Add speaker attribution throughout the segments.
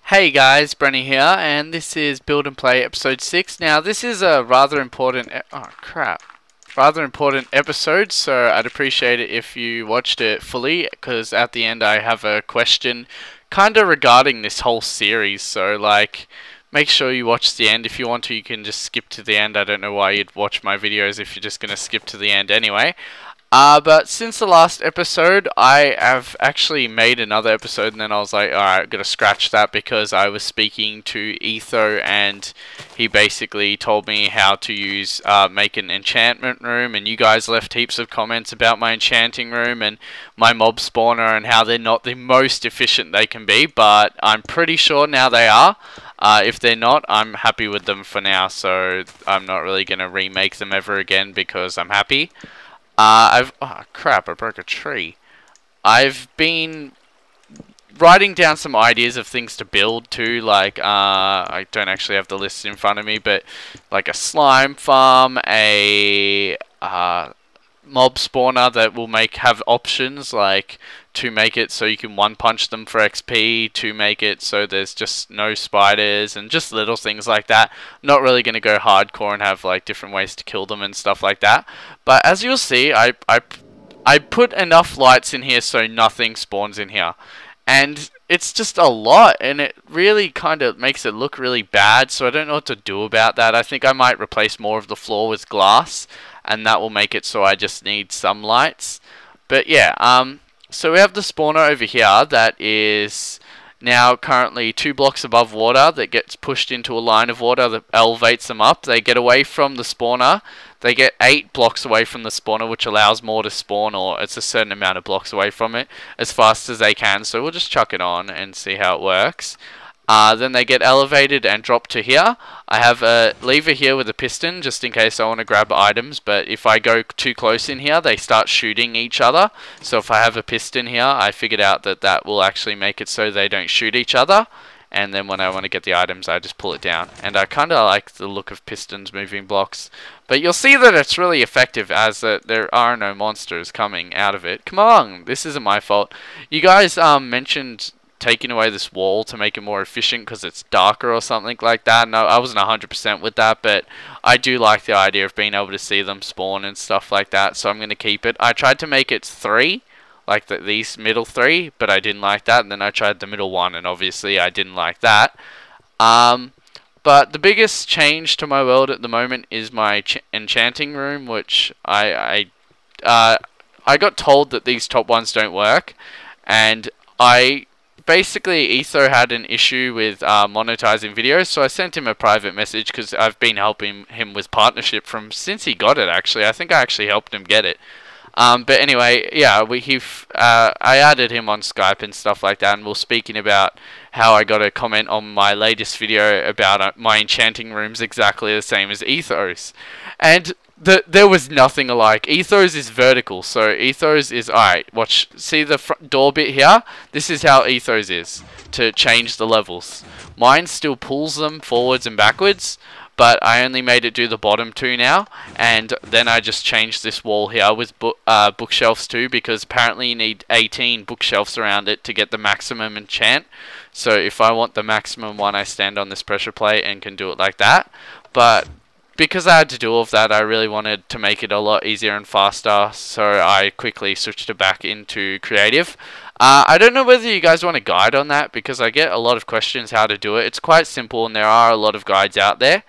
Speaker 1: Hey guys, Brenny here, and this is Build and Play episode 6. Now, this is a rather important episode, so I'd appreciate it if you watched it fully, because at the end I have a question kinda regarding this whole series, so make sure you watch the end. If you want to, you can just skip to the end. I don't know why you'd watch my videos if you're just gonna skip to the end anyway. But since the last episode, I have actually made another episode, and then I was like, alright, I'm gonna scratch that because I was speaking to Etho, and he basically told me how to use, make an enchantment room, and you guys left heaps of comments about my enchanting room and my mob spawner and how they're not the most efficient they can be, but I'm pretty sure now they are. If they're not, I'm happy with them for now, so I'm not really gonna remake them ever again because I'm happy. Oh crap, I broke a tree. I've been writing down some ideas of things to build too, I don't actually have the list in front of me, but like a slime farm, a mob spawner that will have options like to make it so you can one punch them for XP, to make it so there's just no spiders, and just little things like that. I'm not really going to go hardcore and have like different ways to kill them and stuff like that, but as you'll see, I put enough lights in here so nothing spawns in here, and it's just a lot, and it really kind of makes it look really bad, so I don't know what to do about that. I think I might replace more of the floor with glass, and that will make it so I just need some lights. But yeah, so we have the spawner over here that is now currently 2 blocks above water, that gets pushed into a line of water that elevates them up. They get away from the spawner. They get 8 blocks away from the spawner, which allows more to spawn, or it's a certain amount of blocks away from it, as fast as they can. So we'll just chuck it on and see how it works. Then they get elevated and drop to here. I have a lever here with a piston just in case I want to grab items, but if I go too close in here, they start shooting each other. So if I have a piston here, I figured out that that will actually make it so they don't shoot each other. And then when I want to get the items, I just pull it down. And I kind of like the look of pistons moving blocks. But you'll see that it's really effective, as there are no monsters coming out of it. Come on, this isn't my fault. You guys mentioned taking away this wall to make it more efficient because it's darker or something like that. No, I wasn't 100% with that, but I do like the idea of being able to see them spawn and stuff like that, so I'm going to keep it. I tried to make it 3, like these middle 3, but I didn't like that, and then I tried the middle 1, and obviously I didn't like that. But the biggest change to my world at the moment is my enchanting room, which I got told that these top ones don't work, and basically, Etho had an issue with monetizing videos, so I sent him a private message because I've been helping him with partnership since he got it, actually. I think I actually helped him get it. But anyway, yeah, I added him on Skype and stuff like that, and we're speaking about how I got a comment on my latest video about my enchanting room's exactly the same as Etho's. And there was nothing alike. Etho's is vertical, so Etho's is, alright, see the front door bit here? This is how Etho's is, to change the levels. Mine still pulls them forwards and backwards, but I only made it do the bottom 2 now, and then I just changed this wall here with bookshelves too, because apparently you need 18 bookshelves around it to get the maximum enchant. So if I want the maximum one, I stand on this pressure plate and can do it like that. But because I had to do all of that, I really wanted to make it a lot easier and faster, so I quickly switched it back into creative. I don't know whether you guys want a guide on that, because I get a lot of questions how to do it. It's quite simple, and there are a lot of guides out there.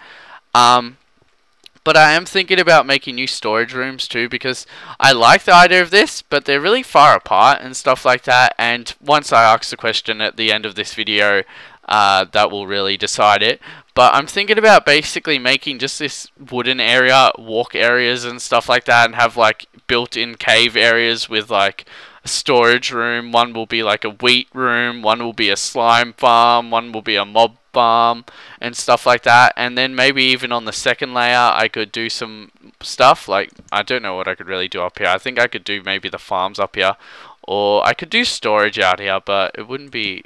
Speaker 1: But I am thinking about making new storage rooms too, because I like the idea of this, but they're really far apart and stuff like that, and once I ask the question at the end of this video, that will really decide it. But I'm thinking about basically making just this wooden area, walk areas and stuff like that, and have like built-in cave areas with like a storage room. One will be like a wheat room, one will be a slime farm, one will be a mob farm and stuff like that. And then maybe even on the second layer I could do some stuff like, I don't know what I could really do up here. I think I could do maybe the farms up here, or I could do storage out here, but it wouldn't be...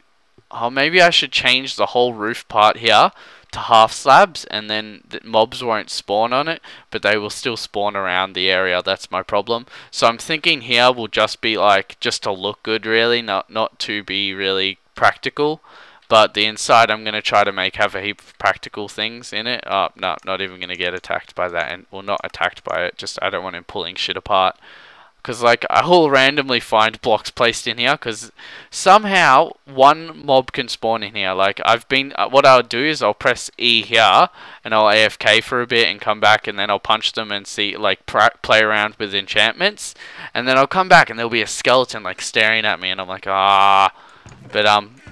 Speaker 1: Oh, maybe I should change the whole roof part here to half slabs, and then the mobs won't spawn on it, but they will still spawn around the area. That's my problem. So I'm thinking here will just be like, just to look good really, not to be really practical. but the inside I'm going to try to have a heap of practical things in it. Oh, no, not even going to get attacked by that, and well, not attacked by it, just I don't want him pulling shit apart. Because, like, I will randomly find blocks placed in here, because somehow one mob can spawn in here. Like, what I'll do is I'll press E here, and I'll AFK for a bit and come back, and then I'll punch them and see, like, play around with enchantments. And then I'll come back, and there'll be a skeleton, like, staring at me, and I'm like, ah. But,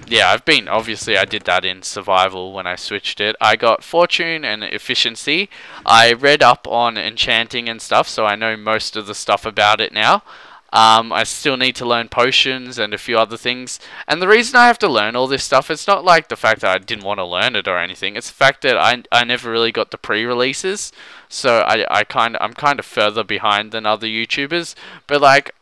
Speaker 1: yeah, obviously I did that in survival when I switched it. I got fortune and efficiency. I read up on enchanting and stuff, so I know most of the stuff about it now. I still need to learn potions and a few other things. And the reason I have to learn all this stuff, it's not like the fact that I didn't want to learn it or anything. It's the fact that I never really got the pre-releases, so I'm kind of further behind than other YouTubers. But like,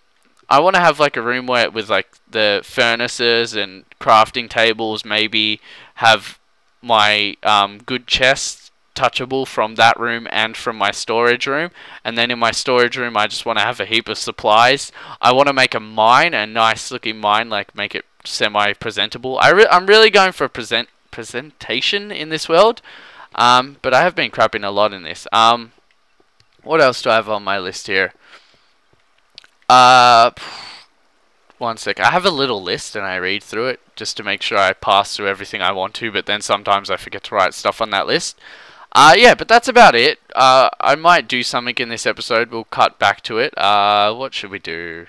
Speaker 1: I want to have like a room with like the furnaces and crafting tables, maybe have my good chests touchable from that room and from my storage room. And then in my storage room I just want to have a heap of supplies. I want to make a mine, a nice looking mine, like make it semi-presentable. I'm really going for presentation in this world, but I have been crapping a lot in this. What else do I have on my list here? One sec. I have a little list and I read through it just to make sure I pass through everything I want to, but then sometimes I forget to write stuff on that list. Yeah, but that's about it. I might do something in this episode. We'll cut back to it. What should we do?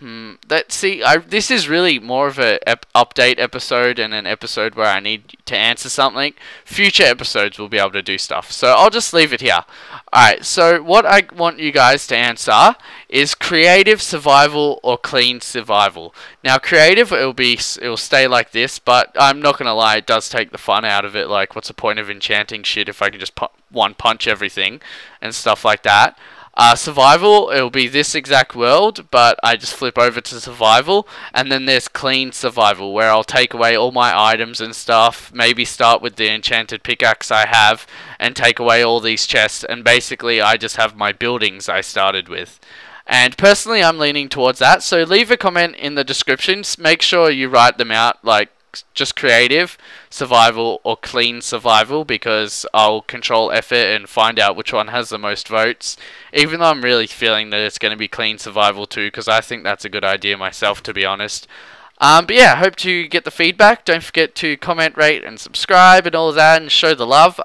Speaker 1: This is really more of a update episode and an episode where I need to answer something. Future episodes will be able to do stuff, so I'll just leave it here. Alright, so what I want you guys to answer is creative survival or clean survival. Now creative, it'll stay like this, but I'm not gonna lie, it does take the fun out of it. Like, what's the point of enchanting shit if I can just one punch everything and stuff like that? Survival, it'll be this exact world, but I just flip over to survival, and then there's clean survival, where I'll take away all my items and stuff, maybe start with the enchanted pickaxe I have, and take away all these chests, and basically I just have my buildings I started with. And personally, I'm leaning towards that, so leave a comment in the descriptions, make sure you write them out, like, just creative, survival, or clean survival, because I'll control effort and find out which one has the most votes, even though I'm really feeling that it's going to be clean survival too, because I think that's a good idea myself, to be honest. But yeah, I hope to get the feedback. Don't forget to comment, rate, and subscribe and all of that, and show the love.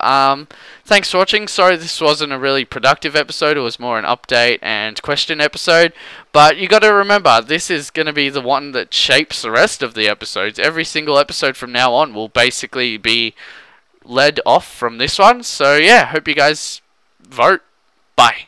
Speaker 1: Thanks for watching. Sorry this wasn't a really productive episode. It was more an update and question episode. But you got to remember, this is going to be the one that shapes the rest of the episodes. Every single episode from now on will basically be led off from this one. So yeah, hope you guys vote. Bye.